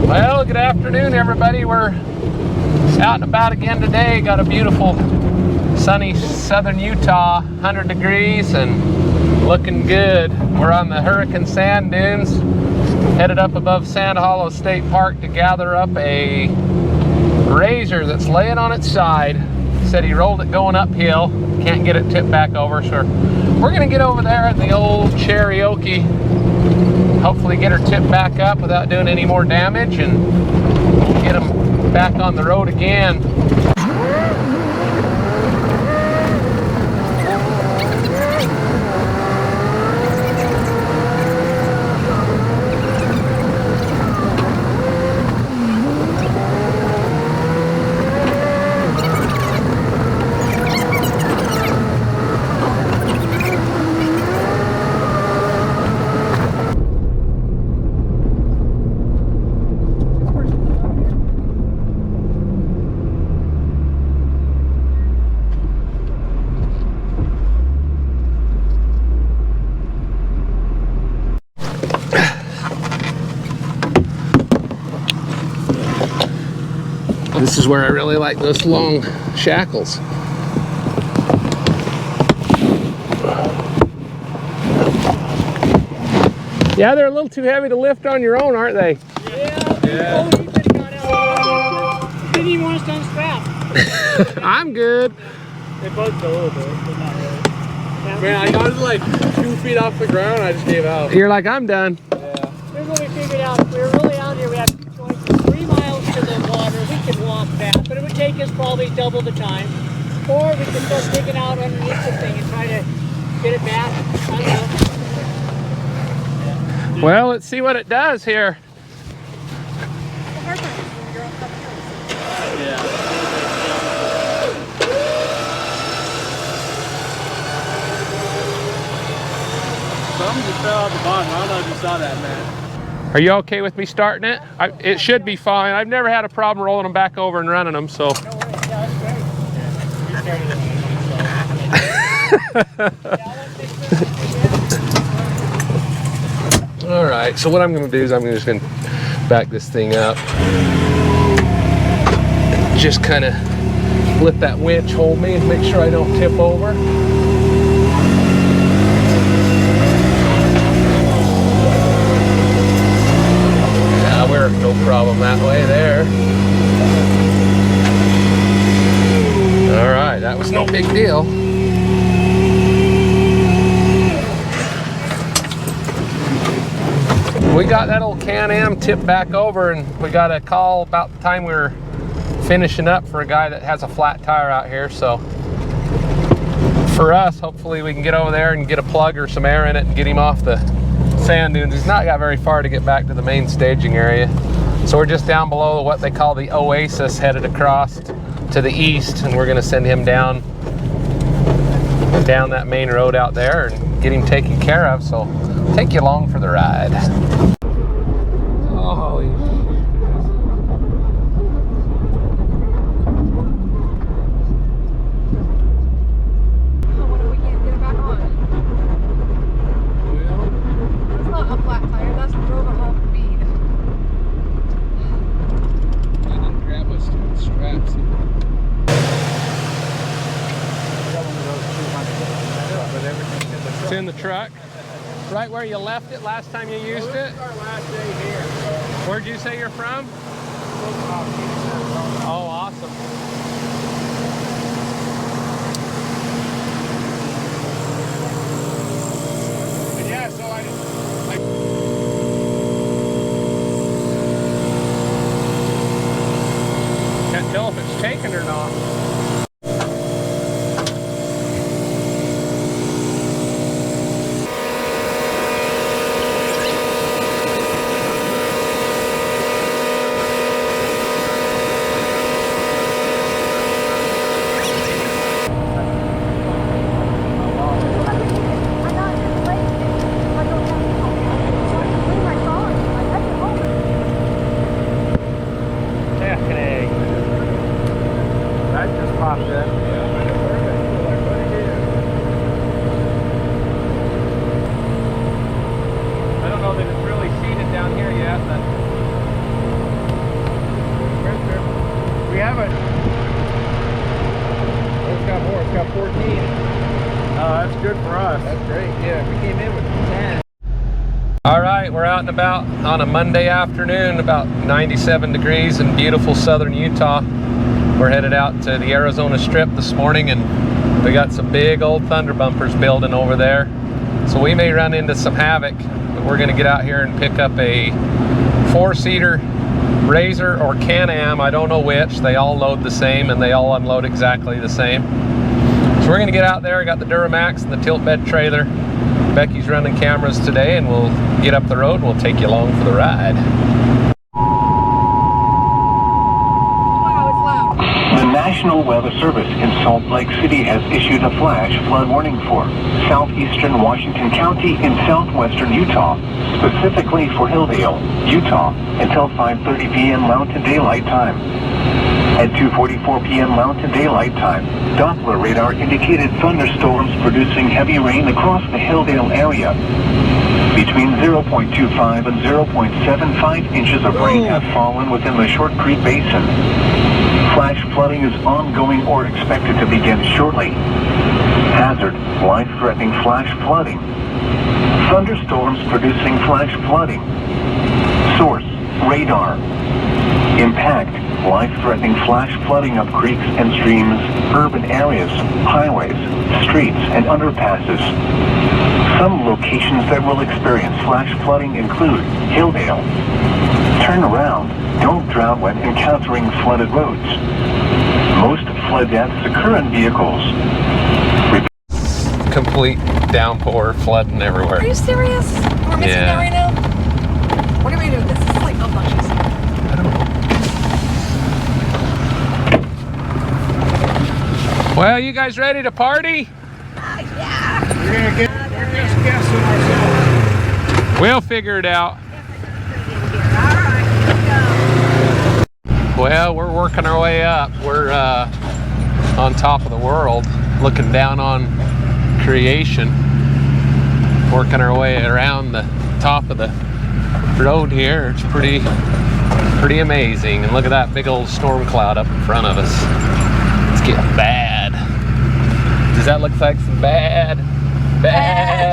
Well, good afternoon, everybody. We're out and about again today. Got a beautiful sunny southern Utah, 100 degrees and looking good. We're on the Hurricane Sand Dunes, headed up above Sand Hollow State Park to gather up a razor that's laying on its side. Said he rolled it going uphill, can't get it tipped back over, so we're gonna get over there in the old Cherokee, hopefully get her tipped back up without doing any more damage and get them back on the road again. This is where I really like those long shackles. Yeah, they're a little too heavy to lift on your own, aren't they? Yeah. Didn't even want us to unstrap. I'm good. It bugged a little bit, but not really. Man, I got it like 2 feet off the ground. I just gave out. You're like, I'm done. Yeah. Here's what we figured out. We were really out here. We had 2 choices. 3 miles to the water. We could walk that, but it would take us probably double the time. Or we could start digging out underneath the thing and try to get it back. I don't know. Well, let's see what it does here. Yeah. Something just fell out the bottom. I don't know if you saw that, man. Are you okay with me starting it? It should be fine. I've never had a problem rolling them back over and running them, so. No worries. Yeah, that's great. You started it. All right, so what I'm gonna do is I'm just gonna back this thing up. Just kind of let that winch hold me and make sure I don't tip over. Yeah, we're no problem that way there. All right, that was no big deal. We got that old Can-Am tipped back over, and we got a call about the time we were finishing up for a guy that has a flat tire out here. So for us, hopefully we can get over there and get a plug or some air in it and get him off the sand dunes. He's not got very far to get back to the main staging area. So we're just down below what they call the Oasis, headed across to the east, and we're gonna send him down that main road out there and get him taken care of. So I'll take you along for the ride. Holy It's in the truck, right where you left it last time you used it. Our last day here. Where'd you say you're from? Oh, awesome. And yeah, so I can't tell if it's taken or not. good for us. That's great. Yeah, we came in with 10. All right, we're out and about on a Monday afternoon, about 97 degrees in beautiful southern Utah. We're headed out to the Arizona Strip this morning, and we got some big old thunder bumpers building over there. So we may run into some havoc, but we're gonna get out here and pick up a 4-seater Razor or Can-Am, I don't know which. They all load the same and they all unload exactly the same. So we're gonna get out there. I got the Duramax and the tilt bed trailer. Becky's running cameras today, and we'll get up the road and we'll take you along for the ride. Wow, it's loud. The National Weather Service in Salt Lake City has issued a flash flood warning for southeastern Washington County in southwestern Utah, specifically for Hilldale, Utah, until 5:30 p.m. Mountain Daylight Time. At 2:44 p.m. Mountain Daylight Time, Doppler radar indicated thunderstorms producing heavy rain across the Hilldale area. Between 0.25 and 0.75 inches of rain have fallen within the Short Creek Basin. Flash flooding is ongoing or expected to begin shortly. Hazard, life-threatening flash flooding. Thunderstorms producing flash flooding. Source, radar. Impact, life-threatening flash flooding of creeks and streams, urban areas, highways, streets, and underpasses. Some locations that will experience flash flooding include Hilldale. Turn around, don't drown when encountering flooded roads. Most flood deaths occur in vehicles. Complete downpour, flooding everywhere. Are you serious? We're missing that right now? What are we doing? This is like obnoxious. I don't know. Well, you guys ready to party? Yeah. We're just guessing ourselves. We'll figure it out. All right, let's go. Well, we're working our way up. We're on top of the world, looking down on creation, working our way around the top of the road here. It's pretty amazing. And look at that big old storm cloud up in front of us. It's getting bad. Does that look like some bad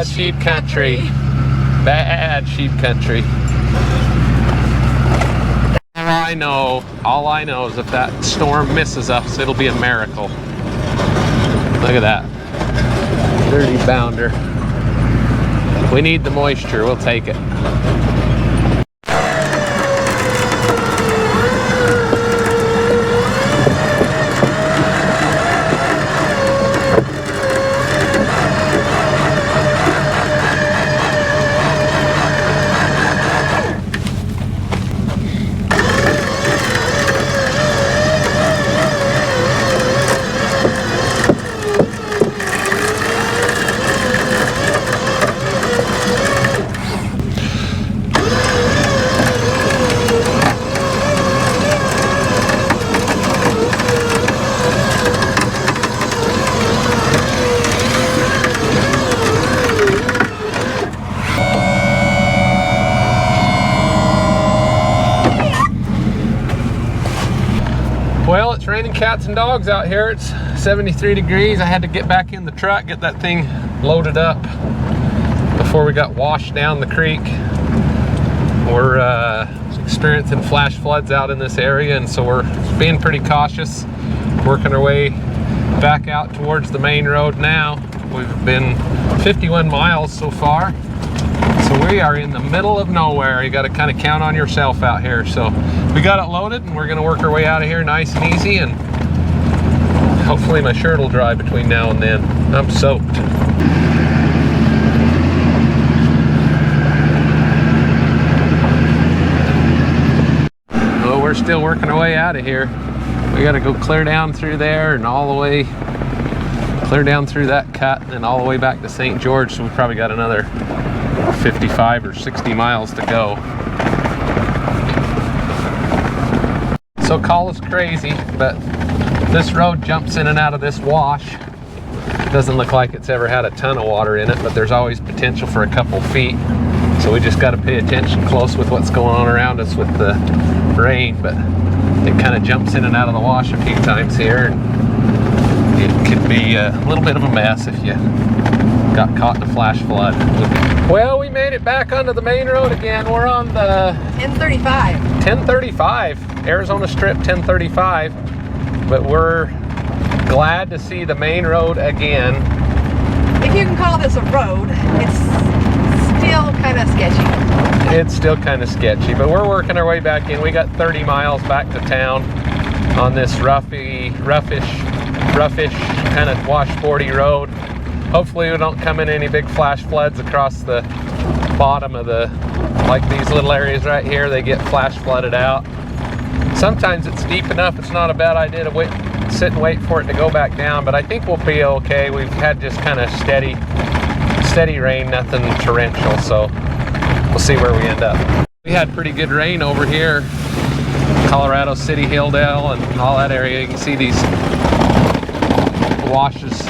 sheep country? Bad sheep country. All I know is if that storm misses us, it'll be a miracle. Look at that. Dirty bounder. We need the moisture, we'll take it. Well, it's raining cats and dogs out here. It's 73 degrees. I had to get back in the truck, get that thing loaded up before we got washed down the creek. We're experiencing flash floods out in this area, and so we're being pretty cautious, working our way back out towards the main road now. We've been 51 miles so far. So we are in the middle of nowhere. You got to kind of count on yourself out here. So we got it loaded, and we're going to work our way out of here nice and easy, and hopefully my shirt will dry between now and then. I'm soaked. Well, we're still working our way out of here. We got to go clear down through there and all the way, clear down through that cut and then all the way back to St. George. So we probably got another 55 or 60 miles to go. So call us crazy, but this road jumps in and out of this wash. Doesn't look like it's ever had a ton of water in it, but there's always potential for a couple feet. So we just got to pay attention close with what's going on around us with the rain, but it kind of jumps in and out of the wash a few times here, and it could be a little bit of a mess if you got caught in a flash flood. Well, we made it back onto the main road again. We're on the 1035, Arizona Strip 1035, but we're glad to see the main road again. If you can call this a road, it's still kind of sketchy. It's still kind of sketchy, but we're working our way back in. We got 30 miles back to town on this roughish kind of washboardy road. Hopefully we don't come in any big flash floods across the bottom of the, like these little areas right here, they get flash flooded out. Sometimes it's deep enough, it's not a bad idea to sit and wait for it to go back down, but I think we'll be okay. We've had just kind of steady rain, nothing torrential, so we'll see where we end up. We had pretty good rain over here, Colorado City, Hilldale, and all that area. You can see these washes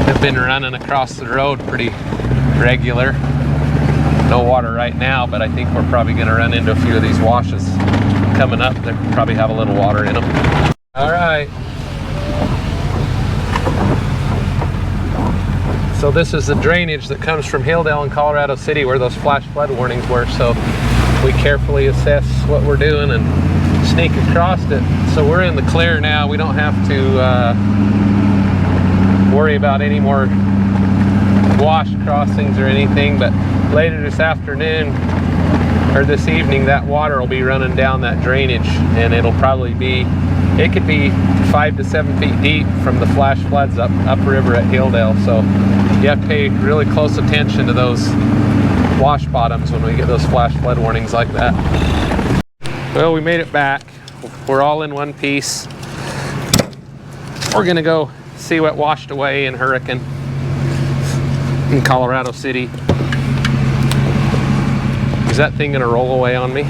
have been running across the road pretty regular. No water right now, but I think we're probably going to run into a few of these washes coming up. They probably have a little water in them. All right. So this is the drainage that comes from Hilldale and Colorado City where those flash flood warnings were. So we carefully assess what we're doing and sneak across it. So we're in the clear now. We don't have to worry about any more wash crossings or anything, but later this afternoon or this evening, that water will be running down that drainage, and it'll probably be, it could be 5 to 7 feet deep from the flash floods upriver at Hilldale. So you have to pay really close attention to those wash bottoms when we get those flash flood warnings like that. Well, we made it back. We're all in one piece. We're gonna go see what washed away in Hurricane in Colorado City. Is that thing gonna roll away on me?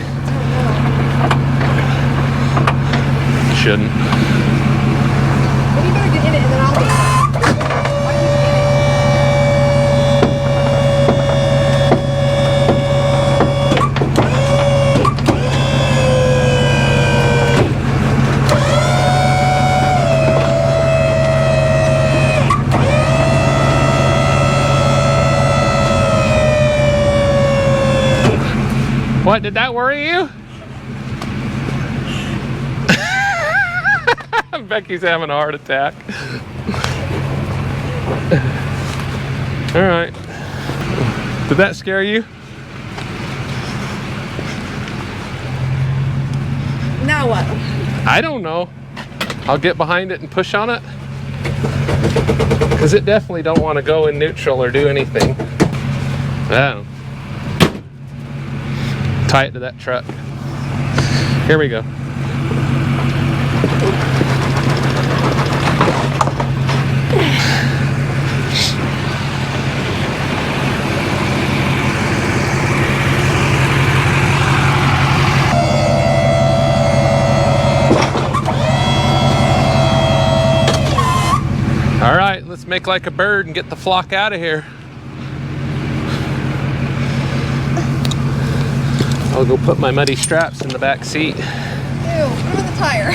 Shouldn't. Well, you better get in it and then I'll get it. What, did that worry you? Becky's having a heart attack. All right. Did that scare you? Now what? I don't know. I'll get behind it and push on it. Because it definitely don't want to go in neutral or do anything. Oh. Tie it to that truck. Here we go. All right, let's make like a bird and get the flock out of here. I'll go put my muddy straps in the back seat. Ew, put them in the tire.